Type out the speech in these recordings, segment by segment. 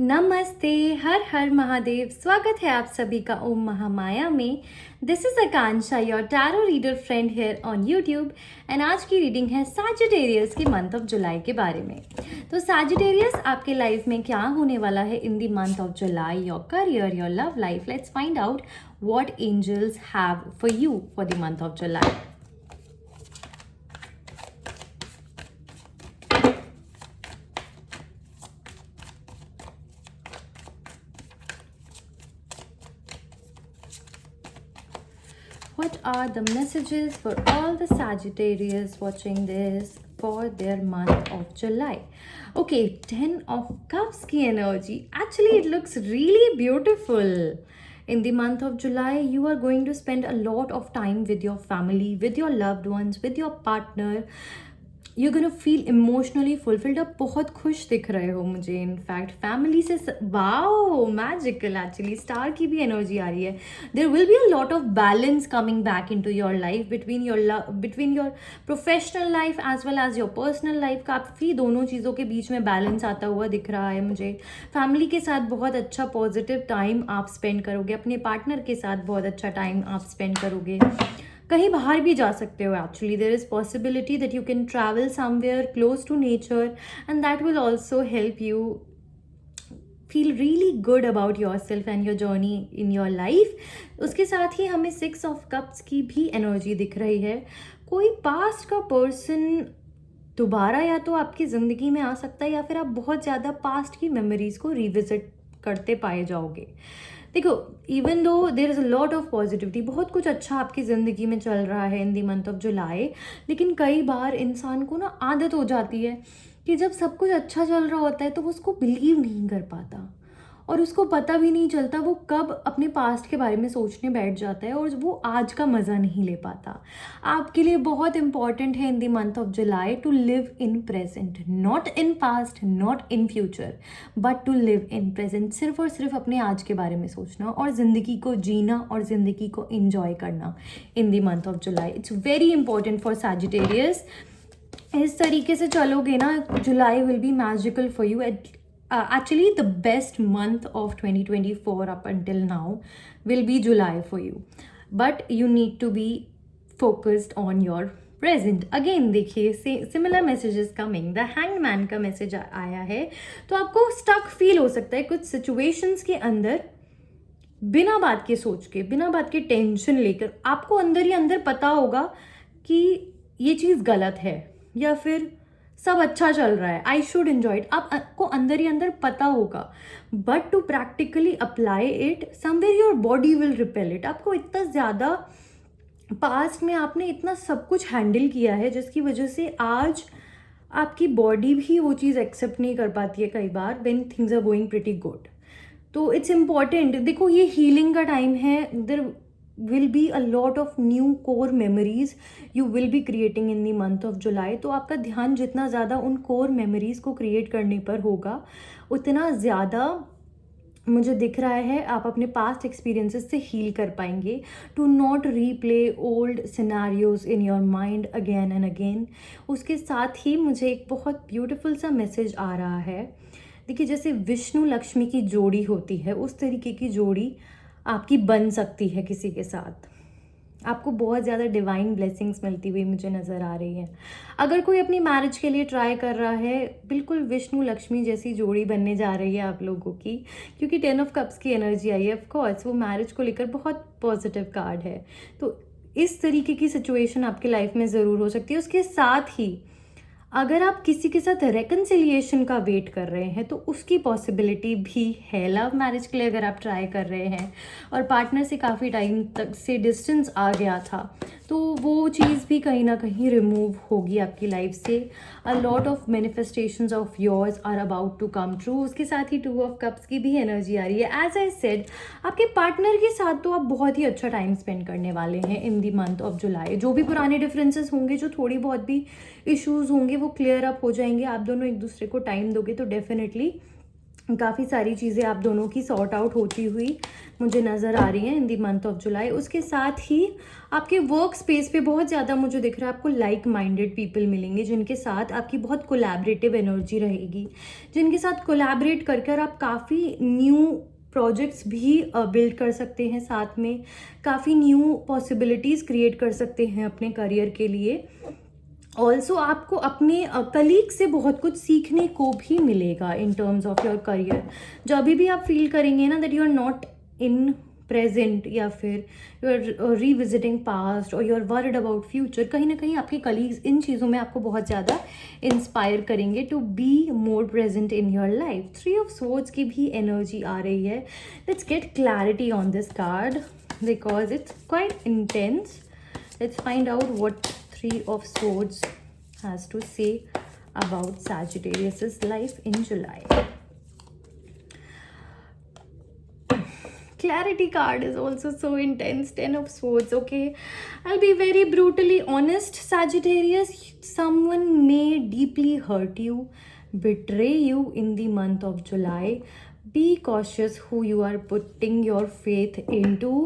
नमस्ते, हर हर महादेव। स्वागत है आप सभी का ओम महामाया में। This is Akanksha, your tarot reader friend here on YouTube. And आज की रीडिंग है सैजिटेरियस के मंथ ऑफ जुलाई के बारे में। तो सैजिटेरियस आपके लाइफ में क्या होने वाला है in the month of July, your career, your love life. Let's find out what angels have for you for the month of July. What are the messages for all the Sagittarius watching this for their month of July? Okay, 10 of Cups की energy. Actually, it looks really beautiful. In the month of July, you are going to spend a lot of time with your family, with your loved ones, with your partner. You're gonna feel emotionally fulfilled. आप बहुत खुश दिख रहे हो मुझे। In fact family से wow magical, actually star की भी एनर्जी आ रही है। There will be a lot of balance coming back into your life between your professional life as well as your personal life. काफ़ी दोनों चीज़ों के बीच में बैलेंस आता हुआ दिख रहा है मुझे। फैमिली के साथ बहुत अच्छा पॉजिटिव टाइम आप स्पेंड करोगे, अपने पार्टनर के साथ बहुत अच्छा टाइम आप स्पेंड करोगे। कहीं बाहर भी जा सकते हो। Actually there is possibility that you can travel somewhere close to nature and that will also help you feel really good about your self and your journey in your life. उसके साथ ही हमें 6 ऑफ कप्स की भी energy दिख रही है। कोई past का पर्सन दोबारा या तो आपकी ज़िंदगी में आ सकता है या फिर आप बहुत ज़्यादा पास्ट की मेमोरीज को रिविजिट करते पाए जाओगे। देखो, even though there is a lot of positivity, बहुत कुछ अच्छा आपकी ज़िंदगी में चल रहा है इन दी मंथ ऑफ जुलाई, लेकिन कई बार इंसान को ना आदत हो जाती है कि जब सब कुछ अच्छा चल रहा होता है तो वो उसको बिलीव नहीं कर पाता और उसको पता भी नहीं चलता वो कब अपने पास्ट के बारे में सोचने बैठ जाता है और वो आज का मज़ा नहीं ले पाता। आपके लिए बहुत इंपॉर्टेंट है in the month of July to live in present, not in past, not in future, but to live in present. सिर्फ और सिर्फ अपने आज के बारे में सोचना और ज़िंदगी को जीना और ज़िंदगी को इंजॉय करना इन the month of July. It's very important for Sagittarius. इस तरीके से चलोगे ना, July will be magical for you. Actually, the best month of 2024 up until now will be July for you. But you need to be focused on your present. Again, देखिए similar messages coming. The Hanged Man का message आया है, तो आपको stuck feel हो सकता है कुछ सिचुएशंस के अंदर। बिना बात के सोच के, बिना बात के टेंशन लेकर आपको अंदर ही अंदर पता होगा कि ये चीज़ गलत है या फिर सब अच्छा चल रहा है, आई शुड एन्जॉय इट। आपको अंदर ही अंदर पता होगा, but to practically apply it somewhere your body will repel it. आपको इतना ज़्यादा पास्ट में आपने इतना सब कुछ हैंडल किया है जिसकी वजह से आज आपकी बॉडी भी वो चीज़ एक्सेप्ट नहीं कर पाती है कई बार when things are going pretty good. तो इट्स इम्पॉर्टेंट। देखो, ये हीलिंग का टाइम है। There will be a lot of new core memories you will be creating in the month of July। तो आपका ध्यान जितना ज़्यादा उन core memories को create करने पर होगा, उतना ज़्यादा मुझे दिख रहा है आप अपने पास्ट एक्सपीरियंसेस से हील कर पाएंगे। To not replay old scenarios in your mind again and again. उसके साथ ही मुझे एक बहुत ब्यूटिफुल सा मैसेज आ रहा है। देखिए, जैसे विष्णु लक्ष्मी की जोड़ी होती है, उस तरीके की जोड़ी आपकी बन सकती है किसी के साथ। आपको बहुत ज़्यादा डिवाइन ब्लेसिंग्स मिलती हुई मुझे नज़र आ रही है। अगर कोई अपनी मैरिज के लिए ट्राई कर रहा है, बिल्कुल विष्णु लक्ष्मी जैसी जोड़ी बनने जा रही है आप लोगों की, क्योंकि 10 ऑफ कप्स की एनर्जी आई है। ऑफ कोर्स वो मैरिज को लेकर बहुत पॉजिटिव कार्ड है, तो इस तरीके की सिचुएशन आपकी लाइफ में ज़रूर हो सकती है। उसके साथ ही अगर आप किसी के साथ रेकन्सिलिएशन का वेट कर रहे हैं तो उसकी पॉसिबिलिटी भी है। लव मैरिज के लिए अगर आप ट्राई कर रहे हैं और पार्टनर से काफ़ी टाइम तक से डिस्टेंस आ गया था, तो वो चीज़ भी कहीं ना कहीं रिमूव होगी आपकी लाइफ से। A lot of manifestations of yours are about to come true. उसके साथ ही 2 ऑफ कप्स की भी एनर्जी आ रही है। एज आई सेड, आपके पार्टनर के साथ तो आप बहुत ही अच्छा टाइम स्पेंड करने वाले हैं इन दी मंथ ऑफ जुलाई। जो भी पुराने डिफरेंसेस होंगे, जो थोड़ी बहुत भी इश्यूज होंगे, वो क्लियर अप हो जाएंगे। आप दोनों एक दूसरे को टाइम दोगे तो डेफिनेटली काफ़ी सारी चीज़ें आप दोनों की सॉर्ट आउट होती हुई मुझे नज़र आ रही हैं इन दी मंथ ऑफ जुलाई। उसके साथ ही आपके वर्क स्पेस पे बहुत ज़्यादा मुझे दिख रहा है आपको लाइक माइंडेड पीपल मिलेंगे, जिनके साथ आपकी बहुत कोलैबोरेटिव एनर्जी रहेगी, जिनके साथ कोलैबोरेट कर कर आप काफ़ी न्यू प्रोजेक्ट्स भी बिल्ड कर सकते हैं, साथ में काफ़ी न्यू पॉसिबिलिटीज़ क्रिएट कर सकते हैं अपने करियर के लिए। ऑल्सो आपको अपने कलीग से बहुत कुछ सीखने को भी मिलेगा in terms of your career. जब भी आप फील करेंगे ना that you are not in present, या फिर यू आर रिविजिटिंग पास्ट और you are worried about future, कहीं ना कहीं आपके कलीग्स इन चीज़ों में आपको बहुत ज़्यादा इंस्पायर करेंगे to be more present in your life. 3 of swords की भी एनर्जी आ रही है। Let's get clarity on this card because it's quite intense. Let's find out what 3 of Swords has to say about Sagittarius's life in July. Clarity card is also so intense. 10 of Swords. Okay, I'll be very brutally honest, Sagittarius. Someone may deeply hurt you, betray you in the month of July. Be cautious who you are putting your faith into.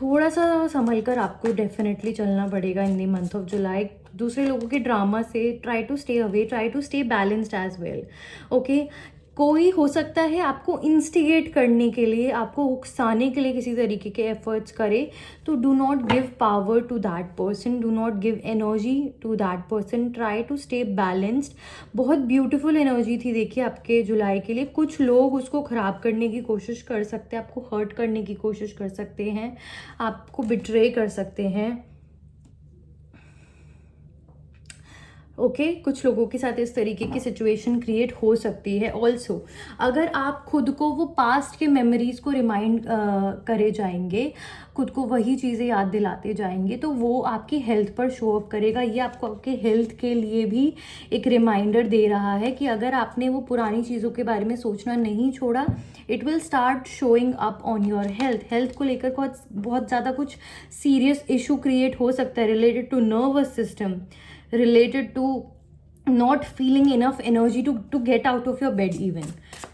थोड़ा सा संभल कर आपको definitely चलना पड़ेगा इन the month of जुलाई। दूसरे लोगों के drama से try to stay away, try to stay balanced as well. Okay, कोई हो सकता है आपको इंस्टिगेट करने के लिए, आपको उकसाने के लिए किसी तरीके के एफर्ट्स करे, तो do not give power to that person, do not give energy to that person, try to stay balanced. बहुत ब्यूटीफुल एनर्जी थी देखिए आपके जुलाई के लिए। कुछ लोग उसको ख़राब करने की कोशिश कर सकते हैं, आपको हर्ट करने की कोशिश कर सकते हैं, आपको बिट्रे कर सकते हैं। ओके, कुछ लोगों के साथ इस तरीके की सिचुएशन क्रिएट हो सकती है। ऑल्सो अगर आप खुद को वो पास्ट के मेमोरीज को रिमाइंड करे जाएंगे, खुद को वही चीज़ें याद दिलाते जाएंगे, तो वो आपकी हेल्थ पर शो ऑफ करेगा। ये आपको आपके हेल्थ के लिए भी एक रिमाइंडर दे रहा है कि अगर आपने वो पुरानी चीज़ों के बारे में सोचना नहीं छोड़ा, it will start showing up on your health. Health को लेकर बहुत ज़्यादा कुछ सीरियस इशू क्रिएट हो सकता है related to nervous system, related to not feeling enough energy to get out of your bed even.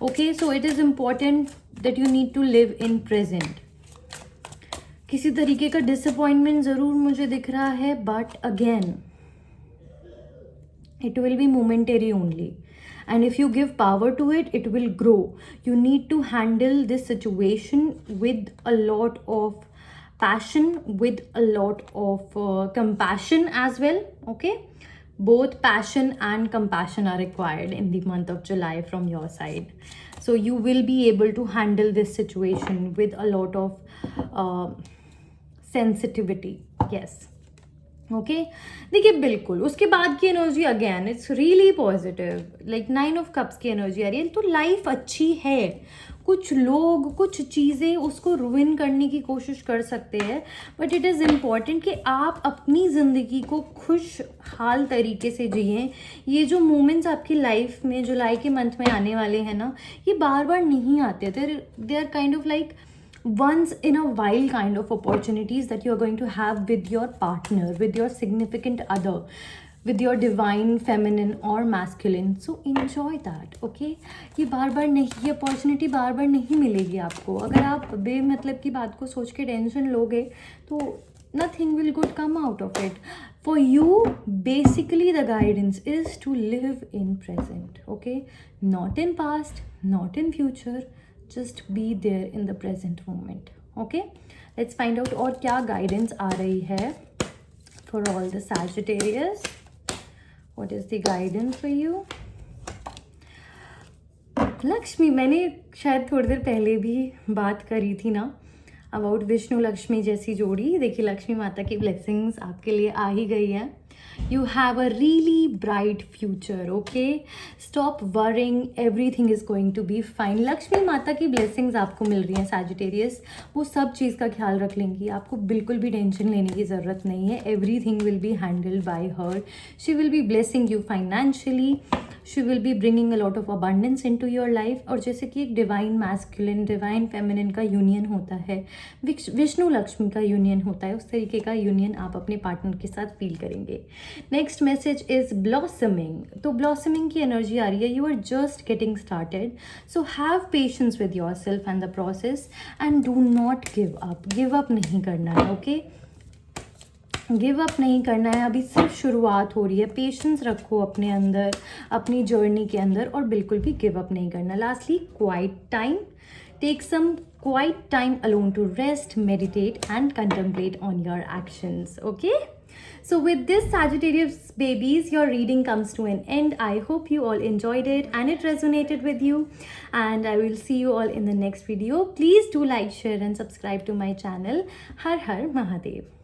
Okay, so it is important that you need to live in present. किसी तरीके का disappointment ज़रूर मुझे दिख रहा है, but again it will be momentary only, and if you give power to it, it will grow. You need to handle this situation with a lot of passion, with a lot of compassion as well. Okay, both passion and compassion are required in the month of July from your side. So you will be able to handle this situation with a lot of sensitivity. Yes. Okay, देखिए बिल्कुल उसके बाद की energy again it's really positive, like 9 of cups की energy आ रही है। तो लाइफ अच्छी है, कुछ लोग कुछ चीज़ें उसको रुइन करने की कोशिश कर सकते हैं, बट इट इज़ इम्पॉर्टेंट कि आप अपनी ज़िंदगी को खुशहाल तरीके से जिएं। ये जो मोमेंट्स आपकी लाइफ में जुलाई के मंथ में आने वाले हैं ना, ये बार बार नहीं आते। They are kind of like once in a while kind of opportunities that you are going to have with your partner, with your significant other, with your divine feminine or masculine. So enjoy that. Okay, ये बार बार नहीं, ये opportunity बार बार नहीं मिलेगी आपको। अगर आप बेमतलब की बात को सोच के टेंशन लोगे तो nothing will good come out of it. For you, basically the guidance is to live in present. Okay, not in past, not in future, just be there in the present moment. Okay, let's find out और क्या guidance आ रही है for all the Sagittarius. What is the guidance for you? Lakshmi, मैंने शायद थोड़ी देर पहले भी बात करी थी ना अबाउट विष्णु लक्ष्मी जैसी जोड़ी। देखिए लक्ष्मी माता की ब्लेसिंग्स आपके लिए आ ही गई हैं। You have a really bright future. Okay, stop worrying, everything is going to be fine. Lakshmi माता की ब्लेसिंग्स आपको मिल रही हैं सैजिटेरियस, वो सब चीज़ का ख्याल रख लेंगी, आपको बिल्कुल भी टेंशन लेने की ज़रूरत नहीं है। Everything will be handled by her. She will be blessing you financially, she will be bringing a lot of abundance into your life. और जैसे कि एक डिवाइन मैस्कुलिन डिवाइन फेमिनिन का यूनियन होता है, विष्णु लक्ष्मी का यूनियन होता है, उस तरीके का यूनियन आप अपने पार्टनर के साथ फील करेंगे। Next message is blossoming. तो ब्लॉसमिंग की एनर्जी आ रही है. You are just getting started, so have patience with your self and the process and do not give up. Give up नहीं करना है. ओके, गिव अप नहीं करना है. अभी सिर्फ शुरुआत हो रही है. पेशेंस रखो अपने अंदर, अपनी जर्नी के अंदर, और बिल्कुल भी गिव अप नहीं करना. Lastly, quiet time. Take some quiet time alone to rest, meditate and contemplate on your actions. Okay, so with this, Sagittarius babies, your reading comes to an end. I hope you all enjoyed it and it resonated with you, and I will see you all in the next video. Please do like, share and subscribe to my channel. Har Har Mahadev.